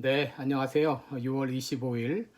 네, 안녕하세요. 6월 25일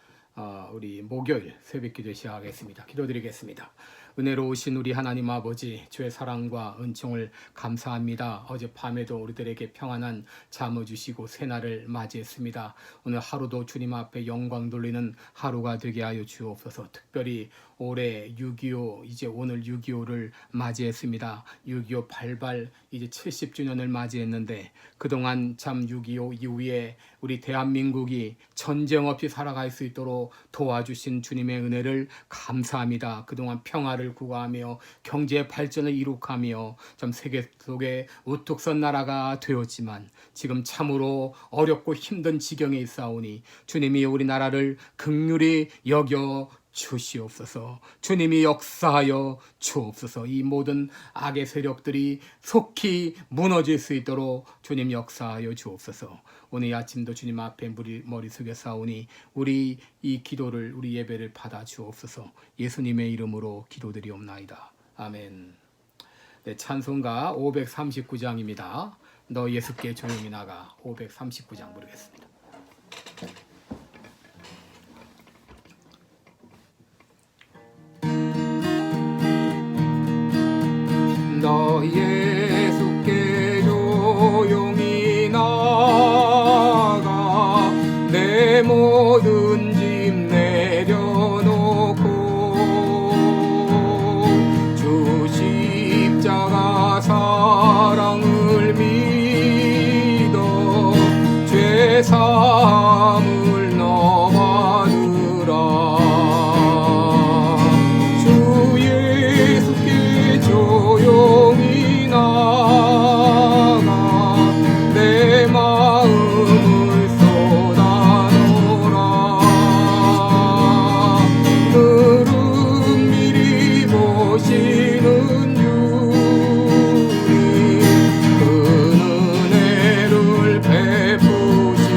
우리 목요일 새벽기도 시작하겠습니다. 기도드리겠습니다. 은혜로우신 우리 하나님 아버지, 주의 사랑과 은총을 감사합니다. 어젯밤에도 우리들에게 평안한 잠을 주시고 새날을 맞이했습니다. 오늘 하루도 주님 앞에 영광 돌리는 하루가 되게 하여 주옵소서. 특별히 올해 6.25 이제 오늘 6.25를 맞이했습니다. 6.25 발발 이제 70주년을 맞이했는데 그동안 참 6.25 이후에 우리 대한민국이 전쟁 없이 살아갈 수 있도록 도와주신 주님의 은혜를 감사합니다. 그동안 평화를 구하며 경제 발전을 이룩하며 참 세계 속에 우뚝 선 나라가 되었지만 지금 참으로 어렵고 힘든 지경에 있사오니 주님이 우리나라를 긍휼히 여겨 주시옵소서. 주님이 역사하여 주옵소서. 이 모든 악의 세력들이 속히 무너질 수 있도록 주님 역사하여 주옵소서. 오늘 아침도 주님 앞에 머리 숙여 싸우니 우리 이 기도를 우리 예배를 받아 주옵소서. 예수님의 이름으로 기도드리옵나이다. 아멘. 네, 찬송가 539장입니다. 너 예수께 조용히 나가. 539장 부르겠습니다. 너 예수께 조용히 나가 내 모든 짐 내려놓고 주 십자가 사랑을 믿어 죄 사함을 너 받으라. 조용히 나가 내 마음을 쏟아놓으라. 늘은 미리 보시는 주님 그 은혜를 베푸시리.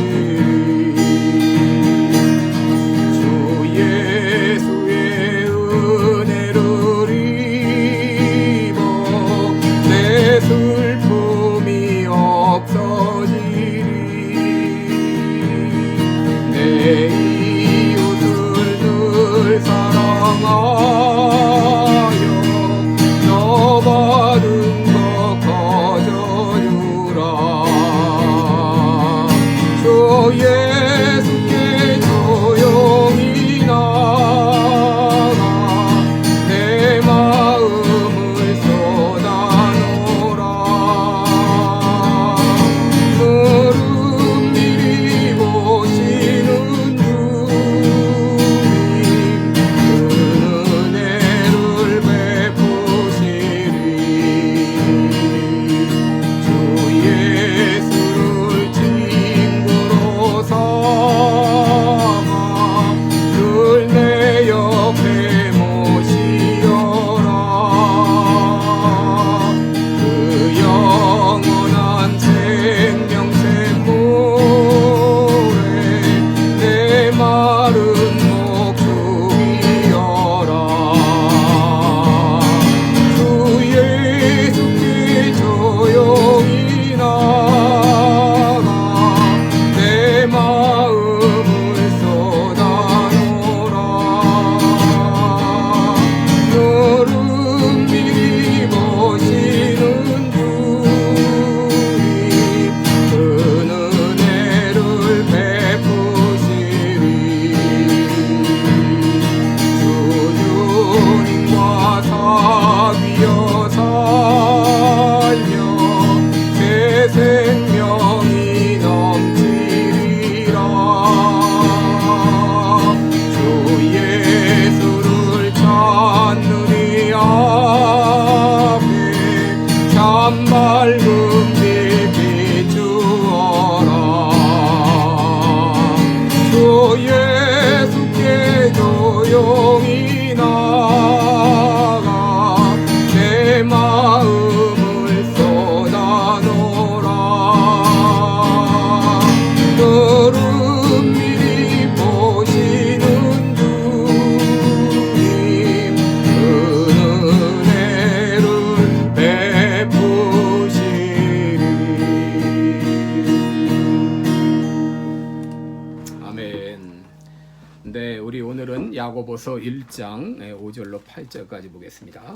우리 오늘은 야고보서 1장 5절로 8절까지 보겠습니다.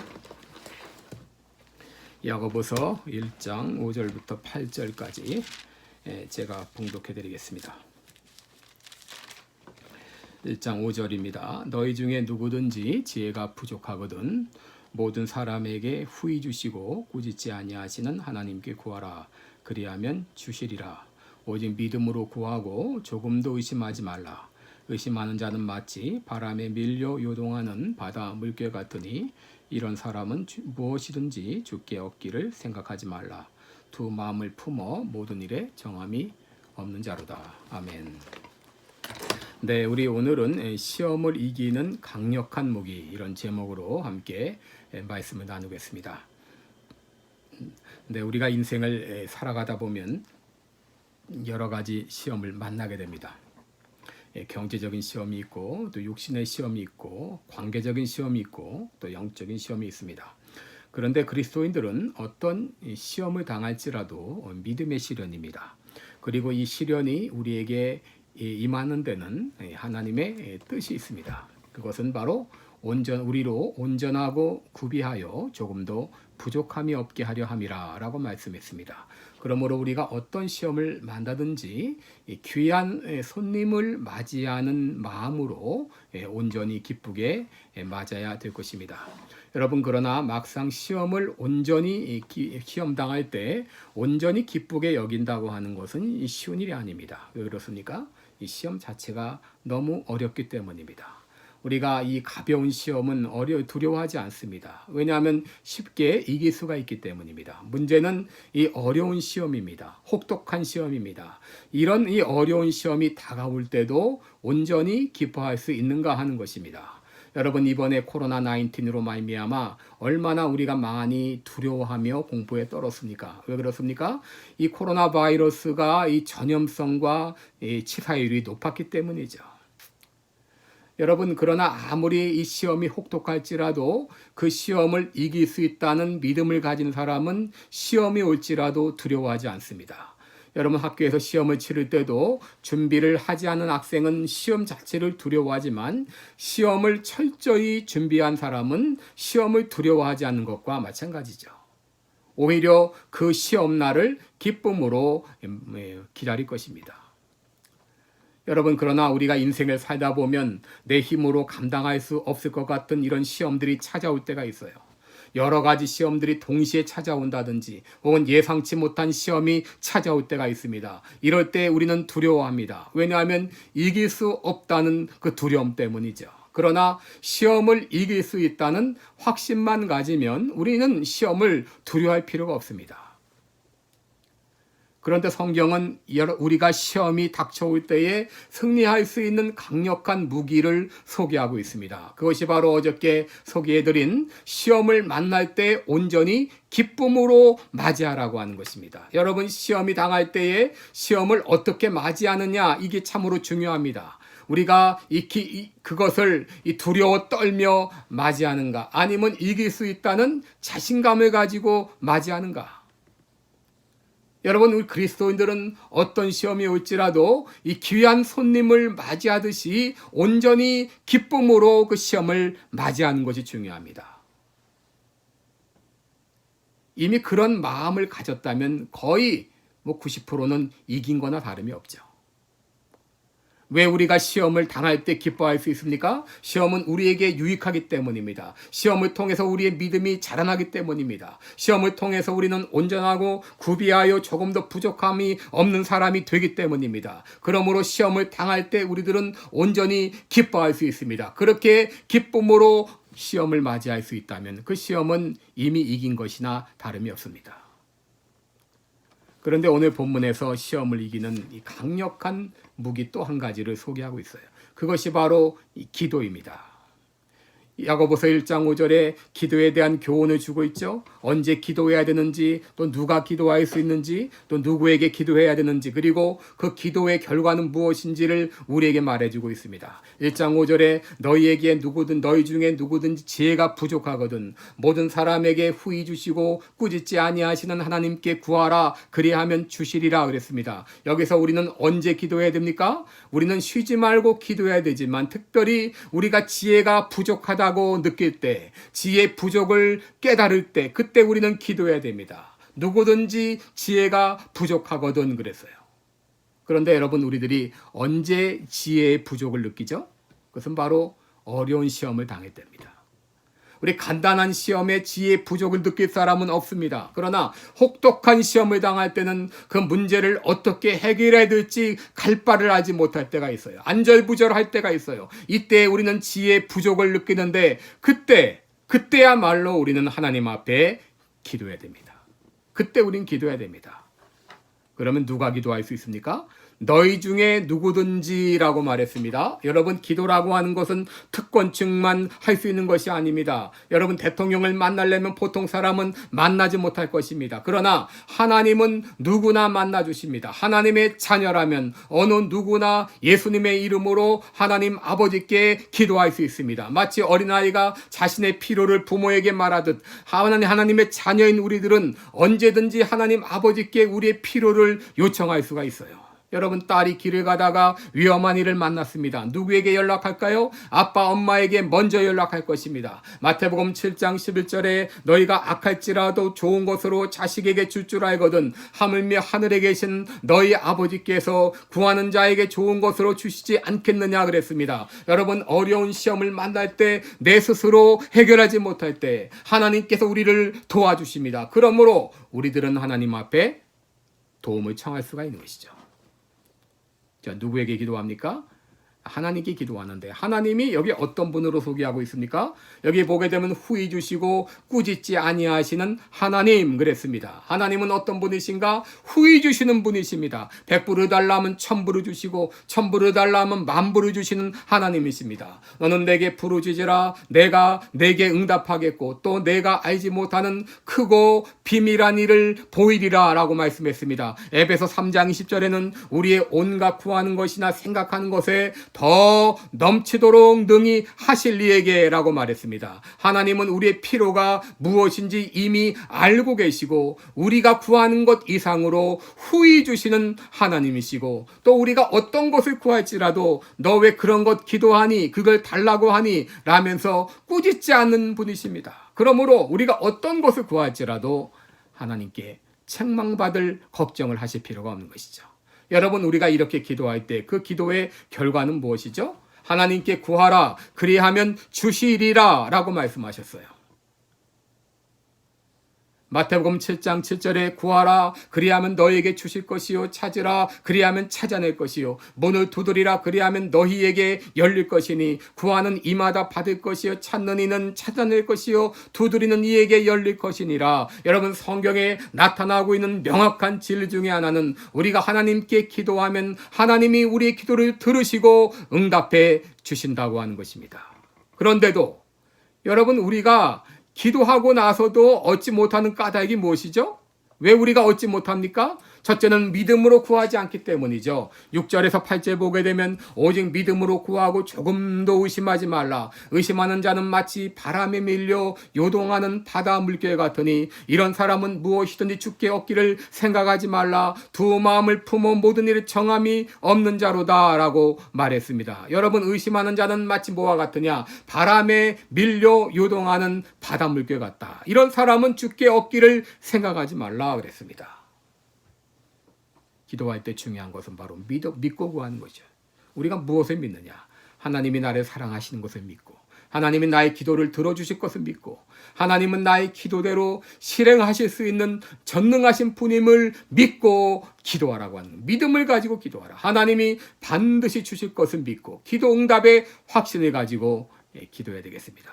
야고보서 1장 5절부터 8절까지 제가 봉독해 드리겠습니다. 1장 5절입니다. 너희 중에 누구든지 지혜가 부족하거든 모든 사람에게 후히 주시고 꾸짖지 아니하시는 하나님께 구하라. 그리하면 주시리라. 오직 믿음으로 구하고 조금도 의심하지 말라. 의심하는 자는 마치 바람에 밀려 요동하는 바다 물결 같으니 이런 사람은 무엇이든지 주께 얻기를 생각하지 말라. 두 마음을 품어 모든 일에 정함이 없는 자로다. 아멘. 네, 우리 오늘은 시험을 이기는 강력한 무기, 이런 제목으로 함께 말씀을 나누겠습니다. 네, 우리가 인생을 살아가다 보면 여러 가지 시험을 만나게 됩니다. 경제적인 시험이 있고 또 육신의 시험이 있고 관계적인 시험이 있고 또 영적인 시험이 있습니다. 그런데 그리스도인들은 어떤 시험을 당할지라도 믿음의 시련입니다. 그리고 이 시련이 우리에게 임하는 데는 하나님의 뜻이 있습니다. 그것은 바로 우리로 온전하고 구비하여 조금도 부족함이 없게 하려 함이라 라고 말씀했습니다. 그러므로 우리가 어떤 시험을 만나든지 귀한 손님을 맞이하는 마음으로 온전히 기쁘게 맞아야 될 것입니다. 여러분, 그러나 막상 시험을 온전히 시험당할 때 온전히 기쁘게 여긴다고 하는 것은 쉬운 일이 아닙니다. 왜 그렇습니까? 이 시험 자체가 너무 어렵기 때문입니다. 우리가 이 가벼운 시험은 두려워하지 않습니다. 왜냐하면 쉽게 이길 수가 있기 때문입니다. 문제는 이 어려운 시험입니다. 혹독한 시험입니다. 이런 이 어려운 시험이 다가올 때도 온전히 기뻐할 수 있는가 하는 것입니다. 여러분, 이번에 코로나19로 말미암아 얼마나 우리가 많이 두려워하며 공포에 떨었습니까? 왜 그렇습니까? 이 코로나 바이러스가 이 전염성과 이 치사율이 높았기 때문이죠. 여러분, 그러나 아무리 이 시험이 혹독할지라도 그 시험을 이길 수 있다는 믿음을 가진 사람은 시험이 올지라도 두려워하지 않습니다. 여러분, 학교에서 시험을 치를 때도 준비를 하지 않은 학생은 시험 자체를 두려워하지만 시험을 철저히 준비한 사람은 시험을 두려워하지 않는 것과 마찬가지죠. 오히려 그 시험날을 기쁨으로 기다릴 것입니다. 여러분, 그러나 우리가 인생을 살다 보면 내 힘으로 감당할 수 없을 것 같은 이런 시험들이 찾아올 때가 있어요. 여러 가지 시험들이 동시에 찾아온다든지 혹은 예상치 못한 시험이 찾아올 때가 있습니다. 이럴 때 우리는 두려워합니다. 왜냐하면 이길 수 없다는 그 두려움 때문이죠. 그러나 시험을 이길 수 있다는 확신만 가지면 우리는 시험을 두려워할 필요가 없습니다. 그런데 성경은 우리가 시험이 닥쳐올 때에 승리할 수 있는 강력한 무기를 소개하고 있습니다. 그것이 바로 어저께 소개해드린 시험을 만날 때 온전히 기쁨으로 맞이하라고 하는 것입니다. 여러분, 시험이 당할 때에 시험을 어떻게 맞이하느냐, 이게 참으로 중요합니다. 우리가 그것을 두려워 떨며 맞이하는가, 아니면 이길 수 있다는 자신감을 가지고 맞이하는가. 여러분, 우리 그리스도인들은 어떤 시험이 올지라도 이 귀한 손님을 맞이하듯이 온전히 기쁨으로 그 시험을 맞이하는 것이 중요합니다. 이미 그런 마음을 가졌다면 거의 90%는 이긴 거나 다름이 없죠. 왜 우리가 시험을 당할 때 기뻐할 수 있습니까? 시험은 우리에게 유익하기 때문입니다. 시험을 통해서 우리의 믿음이 자라나기 때문입니다. 시험을 통해서 우리는 온전하고 구비하여 조금 더 부족함이 없는 사람이 되기 때문입니다. 그러므로 시험을 당할 때 우리들은 온전히 기뻐할 수 있습니다. 그렇게 기쁨으로 시험을 맞이할 수 있다면 그 시험은 이미 이긴 것이나 다름이 없습니다. 그런데 오늘 본문에서 시험을 이기는 이 강력한 무기 또 한 가지를 소개하고 있어요. 그것이 바로 이 기도입니다. 야고보서 1장 5절에 기도에 대한 교훈을 주고 있죠. 언제 기도해야 되는지, 또 누가 기도할 수 있는지, 또 누구에게 기도해야 되는지, 그리고 그 기도의 결과는 무엇인지를 우리에게 말해주고 있습니다. 1장 5절에 너희에게 너희 중에 누구든지 지혜가 부족하거든 모든 사람에게 후히 주시고 꾸짖지 아니하시는 하나님께 구하라 그리하면 주시리라 그랬습니다. 여기서 우리는 언제 기도해야 됩니까? 우리는 쉬지 말고 기도해야 되지만 특별히 우리가 지혜가 부족하다고 느낄 때, 지혜 부족을 깨달을 때, 그때 우리는 기도해야 됩니다. 누구든지 지혜가 부족하거든 그랬어요. 그런데 여러분, 우리들이 언제 지혜의 부족을 느끼죠? 그것은 바로 어려운 시험을 당할 때입니다. 우리 간단한 시험에 지혜의 부족을 느낄 사람은 없습니다. 그러나 혹독한 시험을 당할 때는 그 문제를 어떻게 해결해야 될지 갈 바를 알지 못할 때가 있어요. 안절부절할 때가 있어요. 이때 우리는 지혜의 부족을 느끼는데 그때야말로 우리는 하나님 앞에 기도해야 됩니다. 그때 우린 기도해야 됩니다. 그러면 누가 기도할 수 있습니까? 너희 중에 누구든지라고 말했습니다. 여러분, 기도라고 하는 것은 특권층만 할 수 있는 것이 아닙니다. 여러분, 대통령을 만나려면 보통 사람은 만나지 못할 것입니다. 그러나 하나님은 누구나 만나주십니다. 하나님의 자녀라면 어느 누구나 예수님의 이름으로 하나님 아버지께 기도할 수 있습니다. 마치 어린아이가 자신의 필요를 부모에게 말하듯 하나님의 자녀인 우리들은 언제든지 하나님 아버지께 우리의 필요를 요청할 수가 있어요. 여러분, 딸이 길을 가다가 위험한 일을 만났습니다. 누구에게 연락할까요? 아빠, 엄마에게 먼저 연락할 것입니다. 마태복음 7장 11절에 너희가 악할지라도 좋은 것으로 자식에게 줄 줄 알거든 하물며 하늘에 계신 너희 아버지께서 구하는 자에게 좋은 것으로 주시지 않겠느냐 그랬습니다. 여러분, 어려운 시험을 만날 때, 내 스스로 해결하지 못할 때 하나님께서 우리를 도와주십니다. 그러므로 우리들은 하나님 앞에 도움을 청할 수가 있는 것이죠. 자, 누구에게 기도합니까? 하나님께 기도하는데, 하나님이 여기 어떤 분으로 소개하고 있습니까? 여기 보게 되면 후히 주시고 꾸짖지 아니하시는 하나님 그랬습니다. 하나님은 어떤 분이신가? 후히 주시는 분이십니다. 100불을 달라면 1000불을 주시고 1000불을 달라면 10,000불을 주시는 하나님이십니다. 너는 내게 부르짖으라 내가 내게 응답하겠고 또 내가 알지 못하는 크고 비밀한 일을 보이리라 라고 말씀했습니다. 에베소 3장 20절에는 우리의 온갖 구하는 것이나 생각하는 것에 더 넘치도록 능히 하실 이에게 라고 말했습니다. 하나님은 우리의 필요가 무엇인지 이미 알고 계시고 우리가 구하는 것 이상으로 후히 주시는 하나님이시고, 또 우리가 어떤 것을 구할지라도 너 왜 그런 것 기도하니, 그걸 달라고 하니 라면서 꾸짖지 않는 분이십니다. 그러므로 우리가 어떤 것을 구할지라도 하나님께 책망받을 걱정을 하실 필요가 없는 것이죠. 여러분, 우리가 이렇게 기도할 때 그 기도의 결과는 무엇이죠? 하나님께 구하라 그리하면 주시리라 라고 말씀하셨어요. 마태복음 7장 7절에 구하라 그리하면 너희에게 주실 것이요, 찾으라 그리하면 찾아낼 것이요, 문을 두드리라 그리하면 너희에게 열릴 것이니 구하는 이마다 받을 것이요, 찾는 이는 찾아낼 것이요, 두드리는 이에게 열릴 것이니라. 여러분, 성경에 나타나고 있는 명확한 진리 중에 하나는 우리가 하나님께 기도하면 하나님이 우리의 기도를 들으시고 응답해 주신다고 하는 것입니다. 그런데도 여러분, 우리가 기도하고 나서도 얻지 못하는 까닭이 무엇이죠? 왜 우리가 얻지 못합니까? 첫째는 믿음으로 구하지 않기 때문이죠. 6절에서 8절 보게 되면 오직 믿음으로 구하고 조금도 의심하지 말라. 의심하는 자는 마치 바람에 밀려 요동하는 바다 물결 같으니 이런 사람은 무엇이든지 주께 얻기를 생각하지 말라. 두 마음을 품어 모든 일에 정함이 없는 자로다 라고 말했습니다. 여러분, 의심하는 자는 마치 뭐와 같으냐? 바람에 밀려 요동하는 바다 물결 같다. 이런 사람은 주께 얻기를 생각하지 말라 그랬습니다. 기도할 때 중요한 것은 바로 믿고 구하는 것이죠. 우리가 무엇을 믿느냐? 하나님이 나를 사랑하시는 것을 믿고, 하나님이 나의 기도를 들어주실 것을 믿고, 하나님은 나의 기도대로 실행하실 수 있는 전능하신 분임을 믿고 기도하라고 하는, 믿음을 가지고 기도하라. 하나님이 반드시 주실 것을 믿고 기도 응답의 확신을 가지고 기도해야 되겠습니다.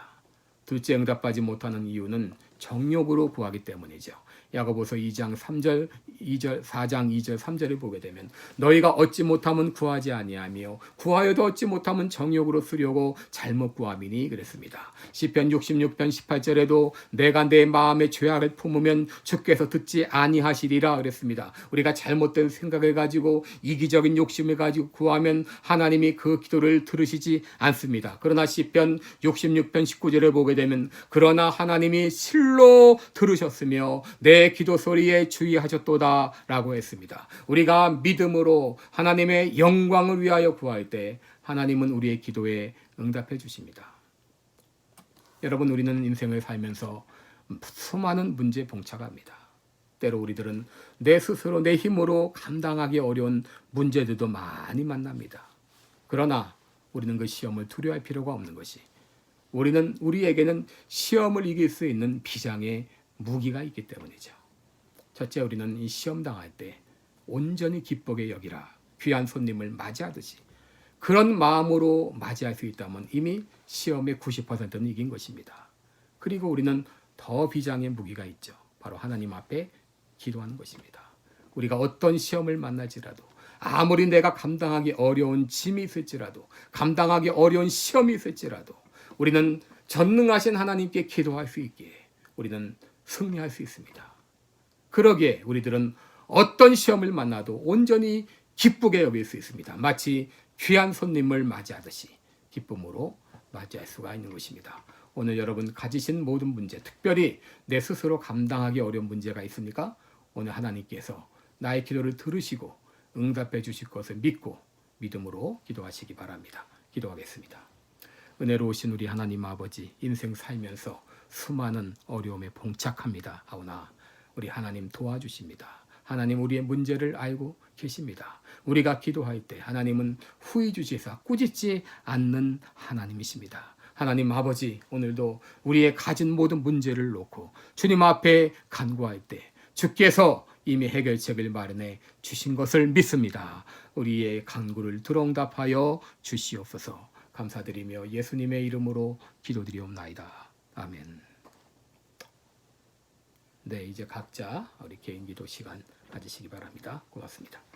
둘째, 응답받지 못하는 이유는 정욕으로 구하기 때문이죠. 야고보서 2장 3절 2절 4장 2절 3절을 보게 되면 너희가 얻지 못하면 구하지 아니하며 구하여도 얻지 못하면 정욕으로 쓰려고 잘못 구함이니 그랬습니다. 시편 66편 18절에도 내가 내 마음의 죄악을 품으면 주께서 듣지 아니하시리라 그랬습니다. 우리가 잘못된 생각을 가지고 이기적인 욕심을 가지고 구하면 하나님이 그 기도를 들으시지 않습니다. 그러나 시편 66편 19절을 보게 되면 그러나 하나님이 실로 들으셨으며 내 기도 소리에 주의하셨도다 라고 했습니다. 우리가 믿음으로 하나님의 영광을 위하여 구할 때 하나님은 우리의 기도에 응답해 주십니다. 여러분, 우리는 인생을 살면서 수많은 문제에 봉착합니다. 때로 우리들은 내 스스로 내 힘으로 감당하기 어려운 문제들도 많이 만납니다. 그러나 우리는 그 시험을 두려워할 필요가 없는 것이 우리에게는 시험을 이길 수 있는 비장의 무기가 있기 때문이죠. 첫째, 우리는 이 시험 당할 때 온전히 기쁘게 여기라 귀한 손님을 맞이하듯이 그런 마음으로 맞이할 수 있다면 이미 시험의 90%는 이긴 것입니다. 그리고 우리는 더 비장의 무기가 있죠. 바로 하나님 앞에 기도하는 것입니다. 우리가 어떤 시험을 만날지라도 아무리 내가 감당하기 어려운 짐이 있을지라도 감당하기 어려운 시험이 있을지라도 우리는 전능하신 하나님께 기도할 수 있기에 우리는 승리할 수 있습니다. 그러기에 우리들은 어떤 시험을 만나도 온전히 기쁘게 여길 수 있습니다. 마치 귀한 손님을 맞이하듯이 기쁨으로 맞이할 수가 있는 것입니다. 오늘 여러분 가지신 모든 문제, 특별히 내 스스로 감당하기 어려운 문제가 있습니까? 오늘 하나님께서 나의 기도를 들으시고 응답해 주실 것을 믿고 믿음으로 기도하시기 바랍니다. 기도하겠습니다. 은혜로우신 우리 하나님 아버지, 인생 살면서 수많은 어려움에 봉착합니다. 하오나 우리 하나님 도와주십니다. 하나님 우리의 문제를 알고 계십니다. 우리가 기도할 때 하나님은 후히 주시사 꾸짖지 않는 하나님이십니다. 하나님 아버지, 오늘도 우리의 가진 모든 문제를 놓고 주님 앞에 간구할 때 주께서 이미 해결책을 마련해 주신 것을 믿습니다. 우리의 간구를 들응답하여 주시옵소서. 감사드리며 예수님의 이름으로 기도드리옵나이다. 아멘. 네, 이제 각자 우리 개인 기도 시간 가지시기 바랍니다. 고맙습니다.